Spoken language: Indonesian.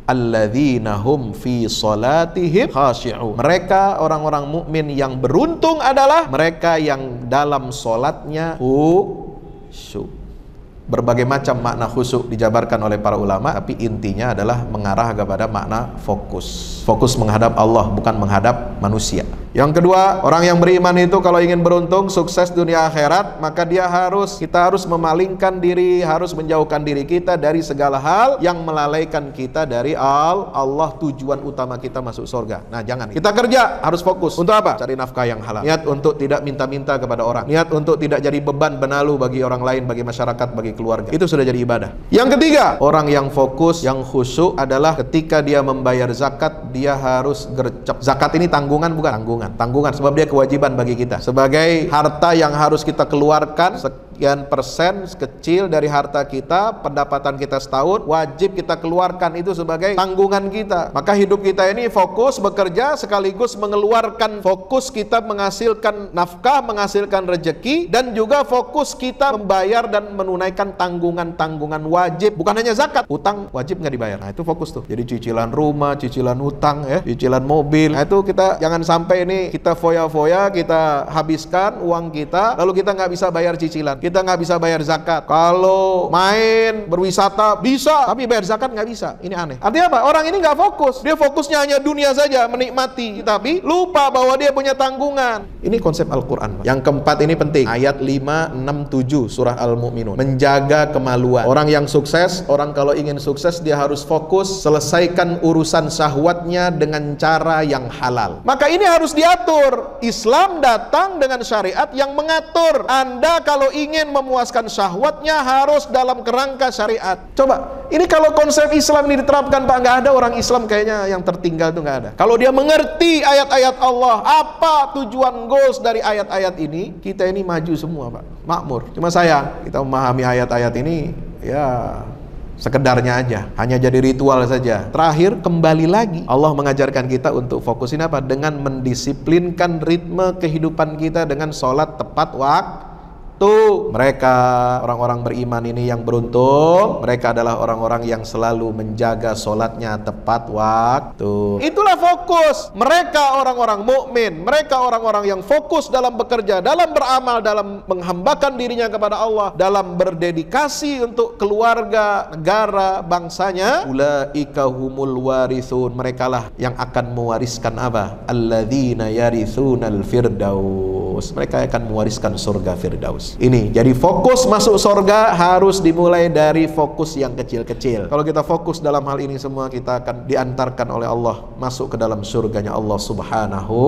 alladzina hum fi salatihim khashi'un. Mereka orang-orang mukmin yang beruntung adalah mereka yang dalam salatnya khusyuk. Berbagai macam makna khusyuk dijabarkan oleh para ulama, tapi intinya adalah mengarah kepada makna fokus. Fokus menghadap Allah, bukan menghadap manusia. Yang kedua, orang yang beriman itu kalau ingin beruntung, sukses dunia akhirat, maka kita harus memalingkan diri, harus menjauhkan diri kita dari segala hal yang melalaikan kita dari Allah, tujuan utama kita masuk surga. Nah, jangan. Kita kerja harus fokus. Untuk apa? Cari nafkah yang halal. Niat untuk tidak minta-minta kepada orang. Niat untuk tidak jadi beban benalu bagi orang lain, bagi masyarakat, bagi keluarga. Itu sudah jadi ibadah. Yang ketiga, orang yang fokus, yang khusyuk adalah ketika dia membayar zakat, dia harus gercep. Zakat ini tanggungan bukan? Tanggungan sebab dia kewajiban bagi kita. Sebagai harta yang harus kita keluarkan, sekian persen kecil dari harta kita, pendapatan kita setahun, wajib kita keluarkan itu sebagai tanggungan kita. Maka hidup kita ini fokus bekerja sekaligus mengeluarkan, fokus kita menghasilkan nafkah, menghasilkan rezeki, dan juga fokus kita membayar dan menunaikan tanggungan-tanggungan wajib. Bukan hanya zakat, utang wajib nggak dibayar. Nah, itu fokus tuh. Jadi cicilan rumah, cicilan utang, cicilan mobil. Nah, itu kita jangan sampai ini kita foya-foya, kita habiskan uang kita, lalu kita nggak bisa bayar cicilan, kita nggak bisa bayar zakat. Kalau main, berwisata bisa, tapi bayar zakat nggak bisa. Ini aneh. Artinya apa? Orang ini nggak fokus. Dia fokusnya hanya dunia saja, menikmati, tapi lupa bahwa dia punya tanggungan. Ini konsep Al-Quran. Yang keempat ini penting. Ayat 5, 6, 7 surah Al-Mu'minun. Menjaga kemaluan. Orang yang sukses, orang kalau ingin sukses, dia harus fokus selesaikan urusan syahwatnya dengan cara yang halal. Maka ini harus diatur. Islam datang dengan syariat yang mengatur. Anda kalau ingin memuaskan syahwatnya harus dalam kerangka syariat. Coba, ini kalau konsep Islam ini diterapkan, Pak, nggak ada orang Islam kayaknya yang tertinggal tuh, nggak ada. Kalau dia mengerti ayat-ayat Allah, apa tujuan goals dari ayat-ayat ini, kita ini maju semua, Pak, makmur. Cuma sayang, kita memahami ayat-ayat ini ya sekedarnya aja, hanya jadi ritual saja. Terakhir, kembali lagi Allah mengajarkan kita untuk fokusin apa? Dengan mendisiplinkan ritme kehidupan kita dengan sholat tepat waktu. Mereka orang-orang beriman ini yang beruntung, mereka adalah orang-orang yang selalu menjaga sholatnya tepat waktu. Itulah fokus mereka, orang-orang mukmin. Mereka orang-orang yang fokus dalam bekerja, dalam beramal, dalam menghambakan dirinya kepada Allah, dalam berdedikasi untuk keluarga, negara, bangsanya. Ulaika humul warithun. Merekalah yang akan mewariskan apa? Alladzina yarithunal firdaus. Mereka akan mewariskan surga firdaus. Ini, jadi fokus masuk surga harus dimulai dari fokus yang kecil-kecil. Kalau kita fokus dalam hal ini semua, kita akan diantarkan oleh Allah masuk ke dalam surganya Allah Subhanahu